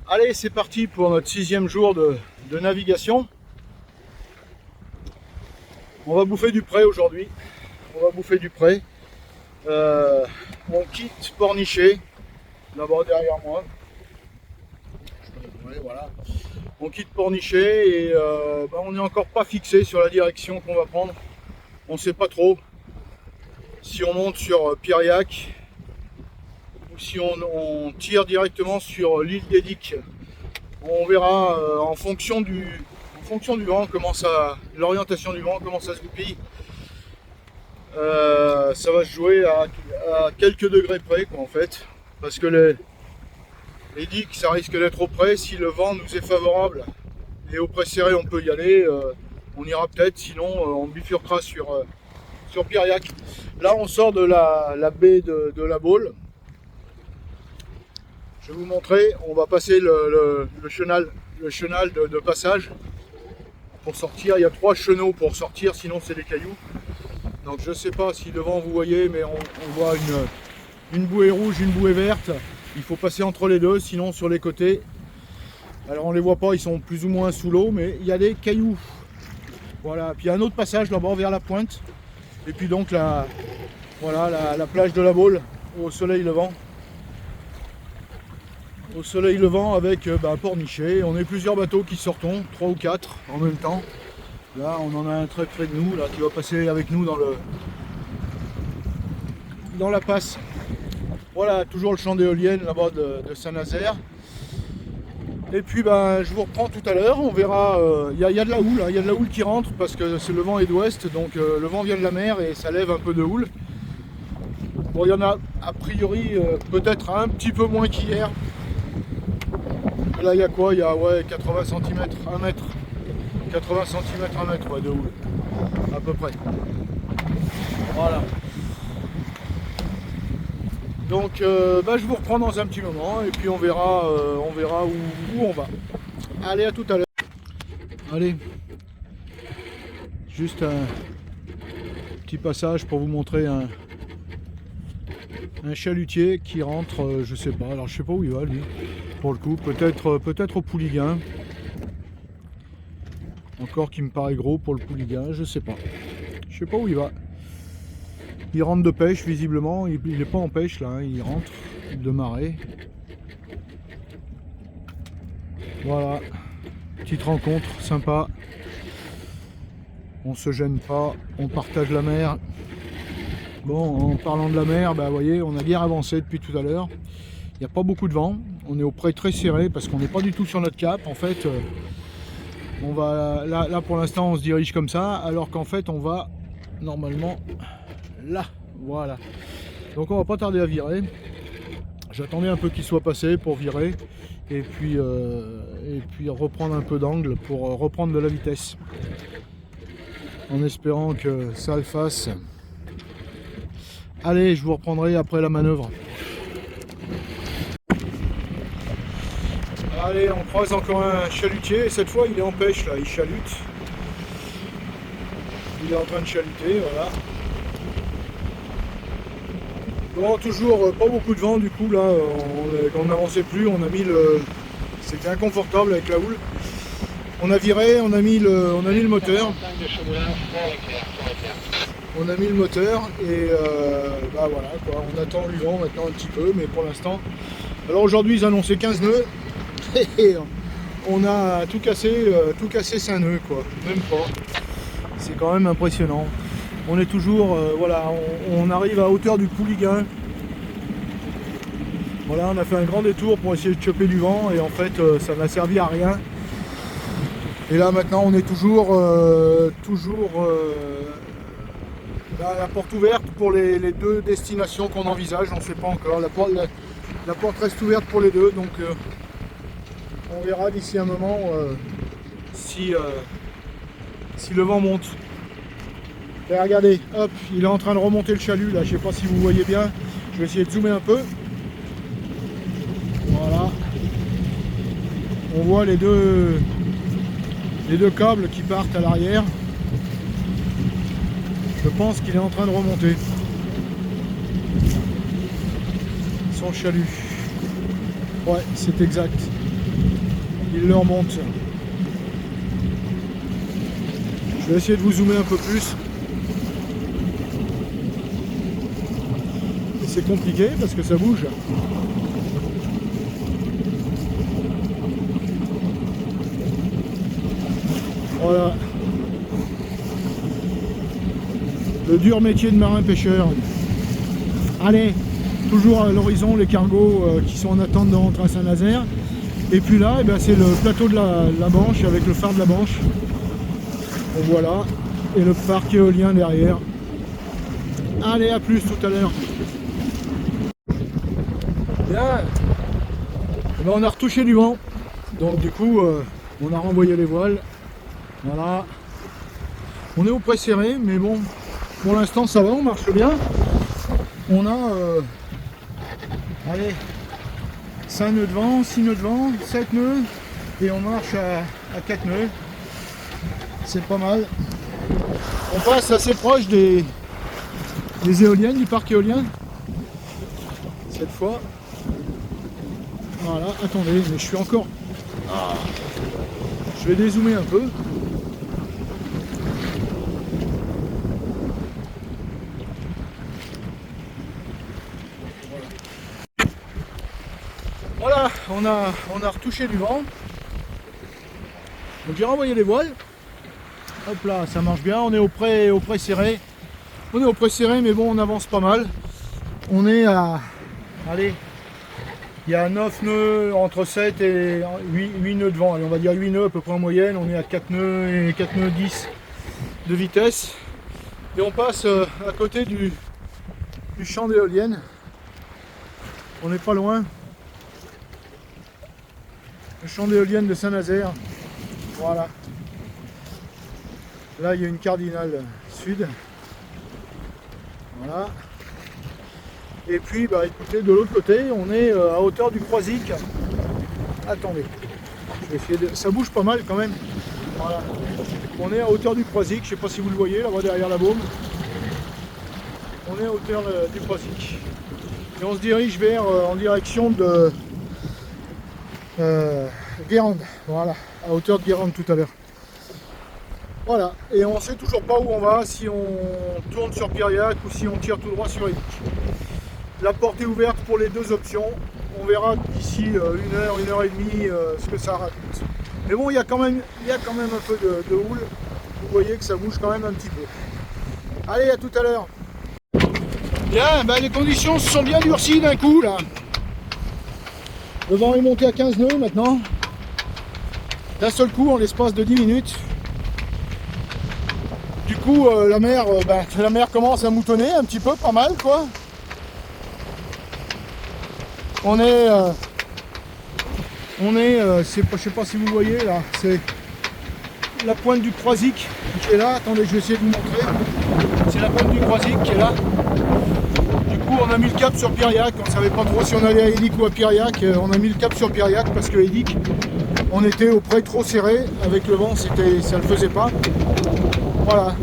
Allez, c'est parti pour notre 6e jour de navigation. On va bouffer du près aujourd'hui. On va bouffer du près. On quitte Pornichet, là-bas derrière moi. Ouais, voilà. On quitte Pornichet et on n'est encore pas fixé sur la direction qu'on va prendre. On ne sait pas trop si on monte sur Piriac ou si on tire directement sur l'île des Diques. On verra en fonction du vent, l'orientation du vent, comment ça se goupille. Ça va se jouer à quelques degrés près, quoi, en fait, parce que les digues, ça risque d'être au près. Si le vent nous est favorable et au près serré, on peut y aller. On ira peut-être, sinon on bifurquera sur Piriac. Là, on sort de la baie de la Baule. Je vais vous montrer. On va passer le chenal de passage pour sortir. Il y a 3 chenaux pour sortir, sinon c'est des cailloux. Donc je ne sais pas si devant vous voyez, mais on voit une bouée rouge, une bouée verte. Il faut passer entre les deux, sinon sur les côtés. Alors on ne les voit pas, ils sont plus ou moins sous l'eau, mais il y a des cailloux. Voilà, puis il y a un autre passage là-bas vers la pointe. Et puis donc la plage de la Baule au soleil levant. Au soleil levant avec Pornichet. On est plusieurs bateaux qui sortons, 3 ou 4 en même temps. Là on en a un très près de nous là, qui va passer avec nous dans la passe. Voilà, toujours le champ d'éoliennes là-bas de Saint-Nazaire. Et puis je vous reprends tout à l'heure, on verra, il y a de la houle, il y a de la houle qui rentre parce que le vent est d'ouest, donc le vent vient de la mer et ça lève un peu de houle. Bon, il y en a a priori peut-être un petit peu moins qu'hier. Là il y a quoi? Il y a 80 cm, 1 mètre. 80 cm, 1 mètre de houle, à peu près. Voilà. Donc je vous reprends dans un petit moment et puis on verra où on va. Allez, à tout à l'heure. Allez, juste un petit passage pour vous montrer un chalutier qui rentre, je sais pas, alors je sais pas où il va lui, pour le coup, peut-être au Pouliguen. Encore qui me paraît gros pour le Pouliguen, je sais pas où il va. Il rentre de pêche visiblement, il n'est pas en pêche là, hein. Il rentre de marée. Voilà, petite rencontre sympa. On se gêne pas, on partage la mer. Bon, en parlant de la mer, vous voyez, on a bien avancé depuis tout à l'heure. Il n'y a pas beaucoup de vent, on est au près très serré parce qu'on n'est pas du tout sur notre cap. En fait, on va là pour l'instant on se dirige comme ça, alors qu'en fait on va normalement là, voilà. Donc on va pas tarder à virer. J'attendais un peu qu'il soit passé pour virer et puis reprendre un peu d'angle pour reprendre de la vitesse. En espérant que ça le fasse. Allez, je vous reprendrai après la manœuvre. Allez, on croise encore un chalutier et cette fois il est en pêche là, il chalute. Il est en train de chaluter, voilà. Bon, toujours pas beaucoup de vent du coup là, on n'avançait plus, on a mis c'était inconfortable avec la houle. On a viré, on a mis le moteur. On a mis le moteur et voilà quoi, on attend le vent maintenant un petit peu, mais pour l'instant. Alors aujourd'hui ils annonçaient 15 nœuds et on a tout cassé 5 nœuds quoi, même pas. C'est quand même impressionnant. On est toujours, on arrive à hauteur du Pouliguen. Voilà, on a fait un grand détour pour essayer de choper du vent et en fait ça n'a servi à rien. Et là maintenant on est toujours la porte ouverte pour les 2 destinations qu'on envisage, on ne sait pas encore. La porte reste ouverte pour les 2, donc on verra d'ici un moment si le vent monte. Et regardez, hop, il est en train de remonter le chalut là, je sais pas si vous voyez bien, je vais essayer de zoomer un peu. Voilà. On voit les deux câbles qui partent à l'arrière. Je pense qu'il est en train de remonter son chalut. Ouais, c'est exact. il leur monte. Je vais essayer de vous zoomer un peu plus. Et c'est compliqué parce que ça bouge. Voilà. Le dur métier de marin-pêcheur. Allez, toujours à l'horizon les cargos qui sont en attente de rentrer à Saint-Nazaire. Et puis là, eh ben, c'est le plateau de la Banche avec le phare de la Banche. Donc voilà. Et le parc éolien derrière. Allez, à plus tout à l'heure. Bien. Eh ben, on a retouché du vent. Donc du coup, on a renvoyé les voiles. Voilà. On est au près serré, mais bon, pour l'instant ça va, on marche bien. On a allez, 5 nœuds de vent, 6 nœuds de vent, 7 nœuds, et on marche à 4 nœuds. C'est pas mal. On passe assez proche des éoliennes, du parc éolien. Cette fois. Voilà, attendez, mais je suis encore. Ah, je vais dézoomer un peu. Voilà, on a retouché du vent. Donc j'ai renvoyé les voiles. Hop là, ça marche bien, on est au près serré. On est au près serré, mais bon, on avance pas mal. On est à... Allez, il y a 9 nœuds, entre 7 et 8 nœuds de vent. Allez, on va dire 8 nœuds à peu près en moyenne. On est à 4 nœuds et 4 nœuds 10 de vitesse. Et on passe à côté du champ d'éoliennes. On n'est pas loin. Le champ d'éoliennes de Saint-Nazaire. Voilà. Là, il y a une cardinale sud. Voilà. Et puis, bah écoutez, de l'autre côté, on est à hauteur du Croisic. Attendez. Je vais essayer de... Ça bouge pas mal quand même. Voilà. On est à hauteur du Croisic. Je sais pas si vous le voyez, là-bas derrière la baume. On est à hauteur du Croisic. Et on se dirige vers, en direction de Guérande. Voilà. À hauteur de Guérande tout à l'heure. Voilà, et on ne sait toujours pas où on va, si on tourne sur Piriac ou si on tire tout droit sur Édic. La porte est ouverte pour les deux options. On verra d'ici 1 heure, 1 heure et demie ce que ça raconte. Mais bon, il y a quand même un peu de houle. Vous voyez que ça bouge quand même un petit peu. Allez, à tout à l'heure. Bien, les conditions se sont bien durcies d'un coup là. Le vent est monté à 15 nœuds maintenant. D'un seul coup, en l'espace de 10 minutes. Du coup, la mer commence à moutonner un petit peu, pas mal quoi. On est, je sais pas si vous voyez là, c'est la pointe du Croisic qui est là. Attendez, je vais essayer de vous montrer. C'est la pointe du Croisic qui est là. Du coup, on a mis le cap sur Piriac. On savait pas trop si on allait à Édic ou à Piriac. On a mis le cap sur Piriac parce que Édic, on était au près trop serré avec le vent, ça le faisait pas. Voilà.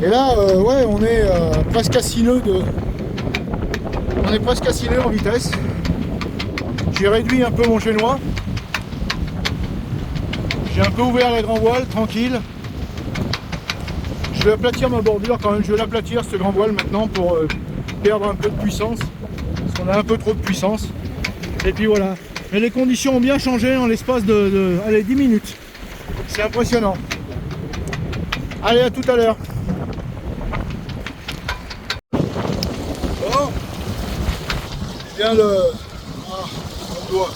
Et là, ouais, on est presque à 6 nœuds on est presque à 6 nœuds en vitesse. J'ai réduit un peu mon génois. J'ai un peu ouvert les grands voiles, tranquille. Je vais aplatir ma bordure quand même. Je vais l'aplatir ce grand voile maintenant pour perdre un peu de puissance. Parce qu'on a un peu trop de puissance. Et puis voilà. Mais les conditions ont bien changé en l'espace de allez, 10 minutes. C'est impressionnant. Allez, à tout à l'heure. Bon. Eh bien le... Ah, mon doigt.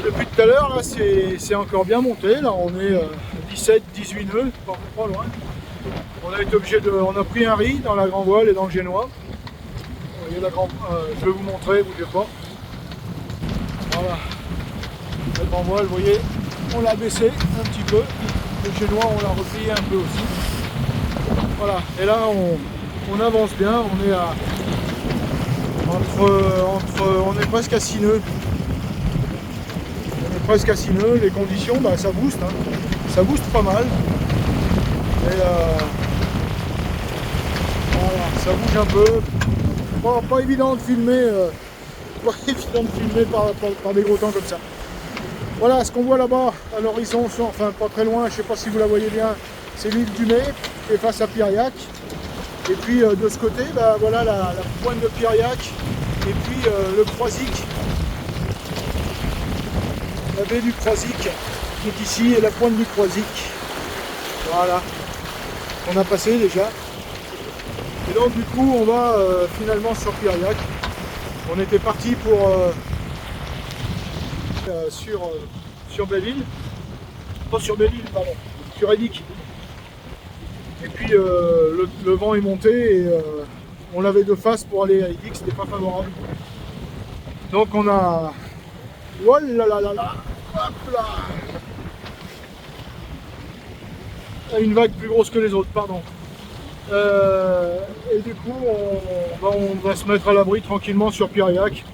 Depuis tout à l'heure, là, c'est encore bien monté. Là, on est 17-18 nœuds, pas loin. On a été obligé de... On a pris un riz dans la grand voile et dans le génois. Vous voyez la grand... je vais vous montrer, bougez pas. Voilà. La grand voile, vous voyez, on l'a baissé un petit peu. Le génois, on l'a replié un peu aussi. Voilà. Et là, on avance bien. On est à... on est presque à 6 nœuds. On est presque à 6 nœuds. Les conditions, bah, ça booste. Hein. Ça booste pas mal. Et voilà, ça bouge un peu. Pas évident de filmer pas évident de filmer par des gros temps comme ça. Voilà, ce qu'on voit là-bas à l'horizon, enfin pas très loin, je sais pas si vous la voyez bien, c'est l'île du Mai qui est face à Piriac. Et puis de ce côté, bah, voilà la pointe de Piriac et puis le Croisic, la baie du Croisic qui est ici et la pointe du Croisic. Voilà, on a passé déjà. Et donc du coup on va finalement sur Piriac. On était parti pour sur Belle-Île, pas sur Belle-Île, pardon, sur Edic. Et puis le vent est monté et on l'avait de face pour aller à Edic, c'était pas favorable. Donc on a... Oh là là là là, hop là, une vague plus grosse que les autres, pardon. Et du coup on va se mettre à l'abri tranquillement sur Piriac.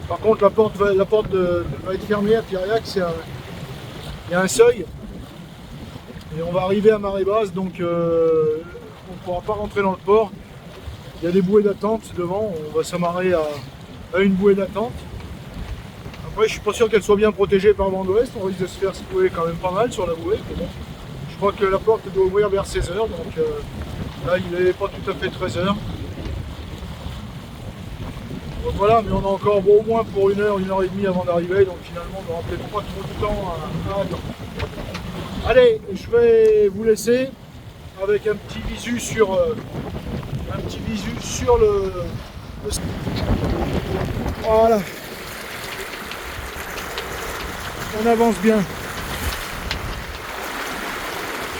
Par contre la porte va être fermée à Piriac, il y a un seuil et on va arriver à marée basse, donc on ne pourra pas rentrer dans le port. Il y a des bouées d'attente devant, on va s'amarrer à une bouée d'attente. Après je suis pas sûr qu'elle soit bien protégée par vent d'ouest, on risque de se faire secouer quand même pas mal sur la bouée. Bon. Je crois que la porte doit ouvrir vers 16 h, donc là il n'est pas tout à fait 13 h. Donc voilà, mais on a encore au moins pour 1 heure, 1 heure et demie avant d'arriver, donc finalement on n'aura peut-être pas trop de temps à attendre. Allez, je vais vous laisser avec un petit visu sur le... Voilà. On avance bien.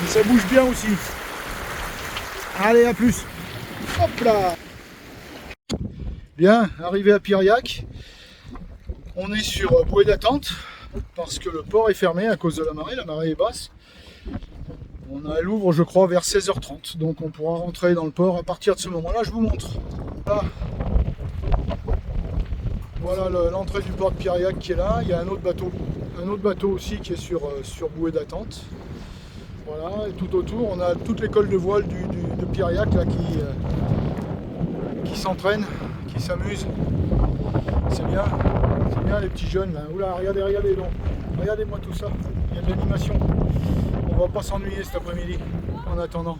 Et ça bouge bien aussi. Allez, à plus. Hop là. Bien, arrivé à Piriac, on est sur bouée d'attente parce que le port est fermé à cause de la marée est basse. Elle ouvre je crois vers 16 h 30, donc on pourra rentrer dans le port à partir de ce moment-là, je vous montre. Là. Voilà l'entrée du port de Piriac qui est là, il y a un autre bateau aussi qui est sur bouée d'attente. Voilà, et tout autour on a toute l'école de voile de Piriac là, qui s'entraîne, qui s'amuse. C'est bien les petits jeunes là. Oula, regardez donc. Regardez-moi tout ça. Il y a de l'animation. On va pas s'ennuyer cet après-midi en attendant.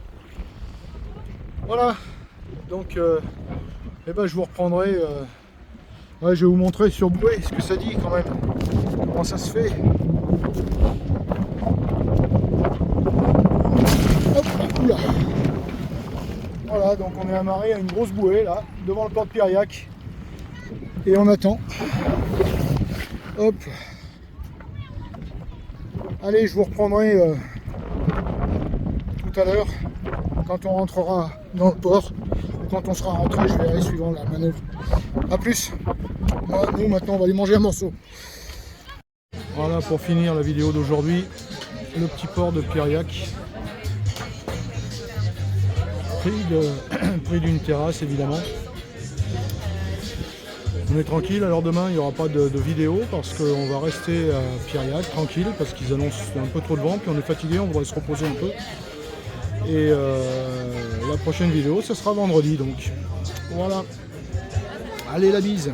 Voilà. Donc eh ben, je vous reprendrai. Ouais, je vais vous montrer sur bouée ce que ça dit quand même. Comment ça se fait. Hop, oula. Voilà, donc on est amarré à une grosse bouée là, devant le port de Piriac. Et on attend. Hop. Allez, je vous reprendrai tout à l'heure, quand on rentrera dans le port. Quand on sera rentré, je verrai suivant la manœuvre. A plus. Nous, maintenant, on va aller manger un morceau. Voilà, pour finir la vidéo d'aujourd'hui, le petit port de Piriac. Pris d'une terrasse, évidemment. On est tranquille, alors demain il n'y aura pas de vidéo parce qu'on va rester à Piriac tranquille parce qu'ils annoncent un peu trop de vent, puis on est fatigué, on voudrait se reposer un peu. Et la prochaine vidéo, ce sera vendredi donc. Voilà. Allez, la bise.